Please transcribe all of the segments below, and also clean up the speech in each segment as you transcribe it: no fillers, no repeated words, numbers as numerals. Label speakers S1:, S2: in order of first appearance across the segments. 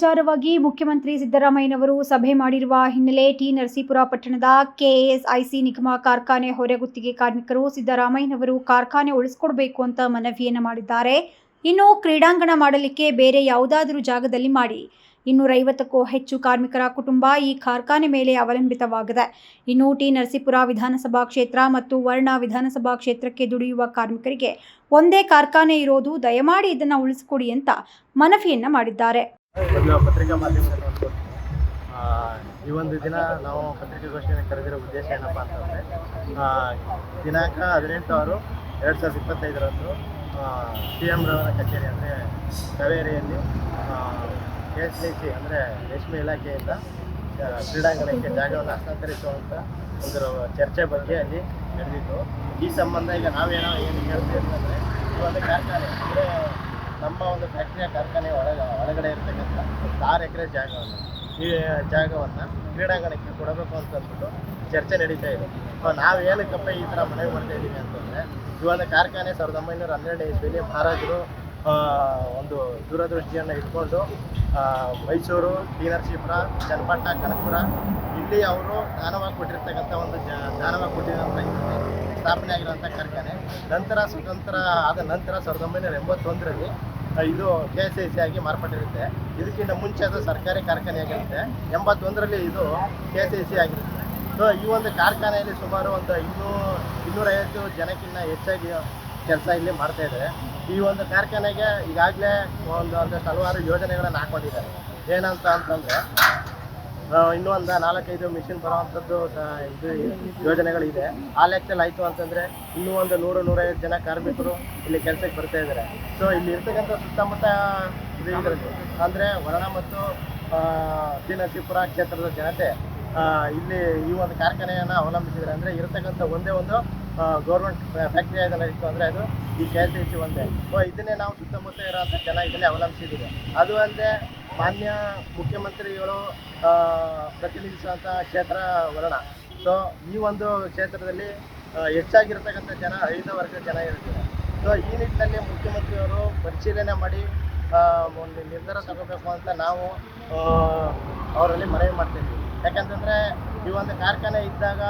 S1: ವಿಚಾರವಾಗಿ ಮುಖ್ಯಮಂತ್ರಿ ಸಿದ್ದರಾಮಯ್ಯನವರು ಸಭೆ ಮಾಡಿರುವ ಹಿನ್ನೆಲೆ ಟಿ ನರಸೀಪುರ ಪಟ್ಟಣದ ಕೆಎಸ್ಐಸಿ ನಿಗಮ ಕಾರ್ಖಾನೆ ಹೊರಗುತ್ತಿಗೆ ಕಾರ್ಮಿಕರು ಸಿದ್ದರಾಮಯ್ಯನವರು ಕಾರ್ಖಾನೆ ಉಳಿಸಿಕೊಡಬೇಕು ಅಂತ ಮನವಿಯನ್ನು ಮಾಡಿದ್ದಾರೆ. ಇನ್ನು ಕ್ರೀಡಾಂಗಣ ಮಾಡಲಿಕ್ಕೆ ಬೇರೆ ಯಾವುದಾದರೂ ಜಾಗದಲ್ಲಿ ಮಾಡಿ. 250ಕ್ಕೂ ಹೆಚ್ಚು ಕಾರ್ಮಿಕರ ಕುಟುಂಬ ಈ ಕಾರ್ಖಾನೆ ಮೇಲೆ ಅವಲಂಬಿತವಾಗಿದೆ. ಇನ್ನು ಟಿ ನರಸೀಪುರ ವಿಧಾನಸಭಾ ಕ್ಷೇತ್ರ ಮತ್ತು ವರ್ಣ ವಿಧಾನಸಭಾ ಕ್ಷೇತ್ರಕ್ಕೆ ದುಡಿಯುವ ಕಾರ್ಮಿಕರಿಗೆ ಒಂದೇ ಕಾರ್ಖಾನೆ ಇರೋದು, ದಯಮಾಡಿ ಇದನ್ನು ಉಳಿಸಿಕೊಡಿ ಅಂತ ಮನವಿಯನ್ನ ಮಾಡಿದ್ದಾರೆ.
S2: ಪತ್ರಿಕಾ ಮಾಧ್ಯಮದಲ್ಲಿ ಈ ಒಂದು ದಿನ ನಾವು ಪತ್ರಿಕಾಗೋಷ್ಠಿಯನ್ನು ಕರೆದಿರೋ ಉದ್ದೇಶ ಏನಪ್ಪ ಅಂತಂದರೆ, ದಿನಾಂಕ 18/6/2025 CM ರವರ ಕಚೇರಿ ಅಂದರೆ ಕಾವೇರಿಯಲ್ಲಿ KSIC ಅಂದರೆ ರೇಷ್ಮೆ ಇಲಾಖೆಯಿಂದ ಕ್ರೀಡಾಂಗಣಕ್ಕೆ ಜಾಗವನ್ನು ಹಸ್ತಾಂತರಿಸುವಂಥ ಒಂದು ಚರ್ಚೆ ಬಗ್ಗೆ ಅಲ್ಲಿ ನಡೆದಿತ್ತು. ಈ ಸಂಬಂಧ ಈಗ ಏನು ಹೇಳ್ತೀವಿ ಅಂತಂದರೆ, ಈ ಒಂದು ಕಾರ್ಖಾನೆ ಅಂದರೆ ನಮ್ಮ ಒಂದು ಫ್ಯಾಕ್ಟ್ರಿಯ ಕಾರ್ಖಾನೆ ಒಳಗಡೆ ಇರತಕ್ಕಂಥ 6 ಎಕರೆ ಈ ಜಾಗವನ್ನು ಕ್ರೀಡಾಂಗಣಕ್ಕೆ ಕೊಡಬೇಕು ಅಂತ ಅಂದ್ಬಿಟ್ಟು ಚರ್ಚೆ ನಡೀತಾ ಇದೆ. ನಾವು ಏನಕ್ಕಪ್ಪ ಈ ಥರ ಮನವಿ ಮಾಡ್ತಾ ಇದ್ದೀವಿ ಅಂತಂದರೆ, ಈ ಒಂದು ಕಾರ್ಖಾನೆ 1912 ಇಸ್ವಿಯಲ್ಲಿ ಮಹಾರಾಜರು ಒಂದು ದೂರದೃಷ್ಟಿಯನ್ನು ಇಟ್ಕೊಂಡು ಮೈಸೂರು, ಟಿ ನರಸೀಪುರ, ಚನ್ನಪಟ್ಟಣ, ಕನಕಪುರ ಇಲ್ಲಿ ಅವರು ದಾನವಾಗಿ ಕೊಟ್ಟಿರ್ತಕ್ಕಂಥ ಒಂದು ದಾನವಾಗಿ ಕೊಟ್ಟಿರೋಂಥ ಸ್ಥಾಪನೆ ಆಗಿರೋಂಥ ಕಾರ್ಖಾನೆ. ನಂತರ ಸ್ವತಂತ್ರ ಆದ ನಂತರ 1981ರಲ್ಲಿ ಇದು KSIC ಆಗಿ ಮಾರ್ಪಟ್ಟಿರುತ್ತೆ. ಇದಕ್ಕಿಂತ ಮುಂಚೆ ಅದು ಸರ್ಕಾರಿ ಕಾರ್ಖಾನೆ ಆಗಿರುತ್ತೆ. 81ರಲ್ಲಿ ಇದು KSIC ಆಗಿರುತ್ತೆ. ಸೊ ಈ ಒಂದು ಕಾರ್ಖಾನೆಯಲ್ಲಿ ಸುಮಾರು ಒಂದು 250 ಜನಕ್ಕಿಂತ ಹೆಚ್ಚಾಗಿ ಕೆಲಸ ಇಲ್ಲಿ ಮಾಡ್ತಾಯಿದ್ದಾರೆ. ಈ ಒಂದು ಕಾರ್ಖಾನೆಗೆ ಈಗಾಗಲೇ ಒಂದಷ್ಟು ಹಲವಾರು ಯೋಜನೆಗಳನ್ನು ಹಾಕ್ಕೊಂಡಿದ್ದಾರೆ. ಏನಂತ ಅಂತಂದರೆ, ಇನ್ನೂ ಒಂದು 4-5 ಮಿಷಿನ್ ಬರೋವಂಥದ್ದು ಇದು ಯೋಜನೆಗಳಿದೆ. ಆ ಲೆಕ್ಕದಲ್ಲಿ ಆಯಿತು ಅಂತಂದರೆ ಇನ್ನೂ ಒಂದು 100-150 ಜನ ಕಾರ್ಮಿಕರು ಇಲ್ಲಿ ಕೆಲಸಕ್ಕೆ ಬರ್ತಾ ಇದ್ದಾರೆ. ಸೊ ಇಲ್ಲಿ ಇರ್ತಕ್ಕಂಥ ಸುತ್ತಮುತ್ತ ಇದರಲ್ಲಿ ಅಂದರೆ ವರ್ಣ ಮತ್ತು ಟಿ ನರಸೀಪುರ ಕ್ಷೇತ್ರದ ಜನತೆ ಇಲ್ಲಿ ಈ ಒಂದು ಕಾರ್ಖಾನೆಯನ್ನು ಅವಲಂಬಿಸಿದರೆ, ಅಂದರೆ ಇರತಕ್ಕಂಥ ಒಂದೇ ಒಂದು ಗೌರ್ಮೆಂಟ್ ಫ್ಯಾಕ್ಟ್ರಿ ಅದನ್ನು ಇತ್ತು ಅಂದರೆ ಅದು ಈ KSIC ಒಂದೇ. ಸೊ ಇದನ್ನೇ ನಾವು ಸುತ್ತಮುತ್ತ ಇರೋಂಥ ಜನ ಇದನ್ನೇ ಅವಲಂಬಿಸಿದ್ದೀವಿ. ಅದು ಅಲ್ಲದೆ ಮಾನ್ಯ ಮುಖ್ಯಮಂತ್ರಿಗಳು ಪ್ರತಿನಿಧಿಸುವಂಥ ಕ್ಷೇತ್ರ ವರ್ಣ. ಸೊ ಈ ಒಂದು ಕ್ಷೇತ್ರದಲ್ಲಿ ಹೆಚ್ಚಾಗಿರ್ತಕ್ಕಂಥ ಜನ 5 ವರ್ಗದ ಜನ ಇರ್ತಾರೆ. ಸೊ ಈ ನಿಟ್ಟಿನಲ್ಲಿ ಮುಖ್ಯಮಂತ್ರಿಯವರು ಪರಿಶೀಲನೆ ಮಾಡಿ ಒಂದು ನಿರ್ಧಾರ ತಗೋಬೇಕು ಅಂತ ನಾವು ಅವರಲ್ಲಿ ಮನವಿ ಮಾಡ್ತಿದ್ವಿ. ಯಾಕಂತಂದರೆ ಈ ಒಂದು ಕಾರ್ಖಾನೆ ಇದ್ದಾಗ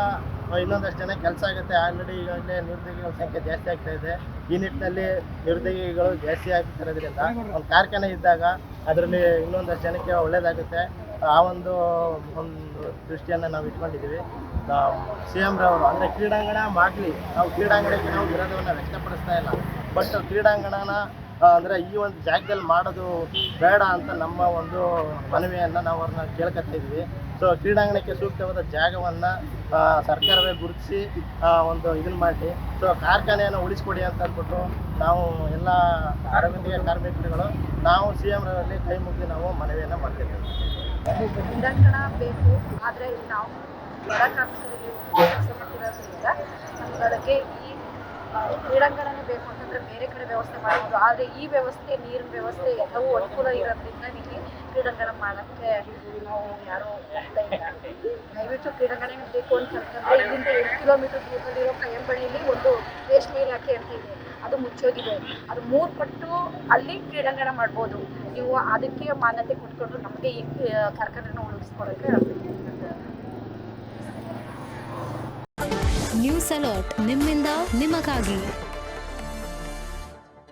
S2: ಇನ್ನೊಂದಷ್ಟು ಜನ ಕೆಲಸ ಆಗುತ್ತೆ. ಆಲ್ರೆಡಿ ಈಗಾಗಲೇ ನಿರುದ್ಯೋಗಿಗಳ ಸಂಖ್ಯೆ ಜಾಸ್ತಿ ಆಗ್ತಾ ಇದೆ. ಈ ನಿಟ್ಟಿನಲ್ಲಿ ನಿರುದ್ಯೋಗಿಗಳು ಜಾಸ್ತಿ ಆಗ್ತಿರೋದ್ರಿಂದ ಒಂದು ಕಾರ್ಖಾನೆ ಇದ್ದಾಗ ಅದರಲ್ಲಿ ಇನ್ನೊಂದಷ್ಟು ಜನಕ್ಕೆ ಒಳ್ಳೆಯದಾಗುತ್ತೆ. ಆ ಒಂದು ದೃಷ್ಟಿಯನ್ನು ನಾವು ಇಟ್ಕೊಂಡಿದ್ದೀವಿ. CM ರವರು ಅಂದರೆ ಕ್ರೀಡಾಂಗಣ ಮಾಡಲಿ, ನಾವು ಕ್ರೀಡಾಂಗಣಕ್ಕೆ ನಾವು ವಿರೋಧವನ್ನು ವ್ಯಕ್ತಪಡಿಸ್ತಾ ಇಲ್ಲ. ಬಟ್ ಕ್ರೀಡಾಂಗಣನ ಅಂದರೆ ಈ ಒಂದು ಜಾಗದಲ್ಲಿ ಮಾಡೋದು ಬೇಡ ಅಂತ ನಮ್ಮ ಒಂದು ಮನವಿಯನ್ನು ನಾವು ಅವ್ರನ್ನ ಕೇಳ್ಕೊತಿದ್ವಿ. ಸೊ ಕ್ರೀಡಾಂಗಣಕ್ಕೆ ಸೂಕ್ತವಾದ ಜಾಗವನ್ನು ಸರ್ಕಾರವೇ ಗುರುತಿಸಿ ಒಂದು ಇದನ್ನು ಮಾಡಿ, ಸೊ ಕಾರ್ಖಾನೆಯನ್ನು ಉಳಿಸ್ಕೊಡಿ ಅಂತ ಅಂದ್ಬಿಟ್ಟು ನಾವು ಎಲ್ಲ ಆರೋಗ್ಯ ಕಾರ್ಮಿಕರುಗಳು ನಾವು CM ರವರಲ್ಲಿ ಕೈ ಮುಗಿದು ನಾವು ಮನವಿಯನ್ನು ಮಾಡ್ತಿದ್ದೀವಿ.
S3: ಕ್ರೀಡಾಂಗಣ ಬೇಕು, ಆದರೆ ನಾವು ಬಡ ಕಾರ್ಮಿಕರಿಗೆ ಕೆಲಸ ಮಾಡ್ತಿರೋದ್ರಿಂದ ನಮ್ಮಗಳಿಗೆ ಈ ಕ್ರೀಡಾಂಗಣನೇ ಬೇಕು ಅಂತಂದರೆ ಬೇರೆ ಕಡೆ ವ್ಯವಸ್ಥೆ ಮಾಡ್ಬೋದು. ಆದರೆ ಈ ವ್ಯವಸ್ಥೆ, ನೀರಿನ ವ್ಯವಸ್ಥೆ ಎಲ್ಲವೂ ಅನುಕೂಲ ಇರೋದ್ರಿಂದ ಇಲ್ಲಿ ಕ್ರೀಡಾಂಗಣ ಮಾಡೋಕ್ಕೆ ನಾವು ಯಾರೂ ಹೋಗ್ತಾ ಇಲ್ಲ. ದಯವಿಟ್ಟು ಕ್ರೀಡಾಂಗಣ ಬೇಕು ಅಂತಂದರೆ ಇಲ್ಲಿಂದ 8 ಕಿಲೋಮೀಟರ್ ದೂರದಲ್ಲಿರೋ ಕಯ್ಯಂಬಳ್ಳಿಯಲ್ಲಿ ಒಂದು ರೇಷ್ಮೆ ಇಲಾಖೆ ಅಂತ ಇದೆ, ಅದು ಮುಚ್ಚೋಗಿದೆ. ಅದು 3 ಪಟ್ಟು ಅಲ್ಲಿ ಕ್ರೀಡಾಂಗಣ ಮಾಡ್ಬೋದು. ನೀವು ಅದಕ್ಕೆ ಮಾನ್ಯತೆ ಕೊಟ್ಕೊಂಡು ನಮಗೆ ಈ ಕಾರ್ಖಾನೆನ ಉಳಿಸ್ಕೊಳ್ಳೋಕ್ಕೆ
S4: ನ್ಯೂಸ್ ಅಲರ್ಟ್, ನಿಮ್ಮಿಂದ ನಿಮಗಾಗಿ.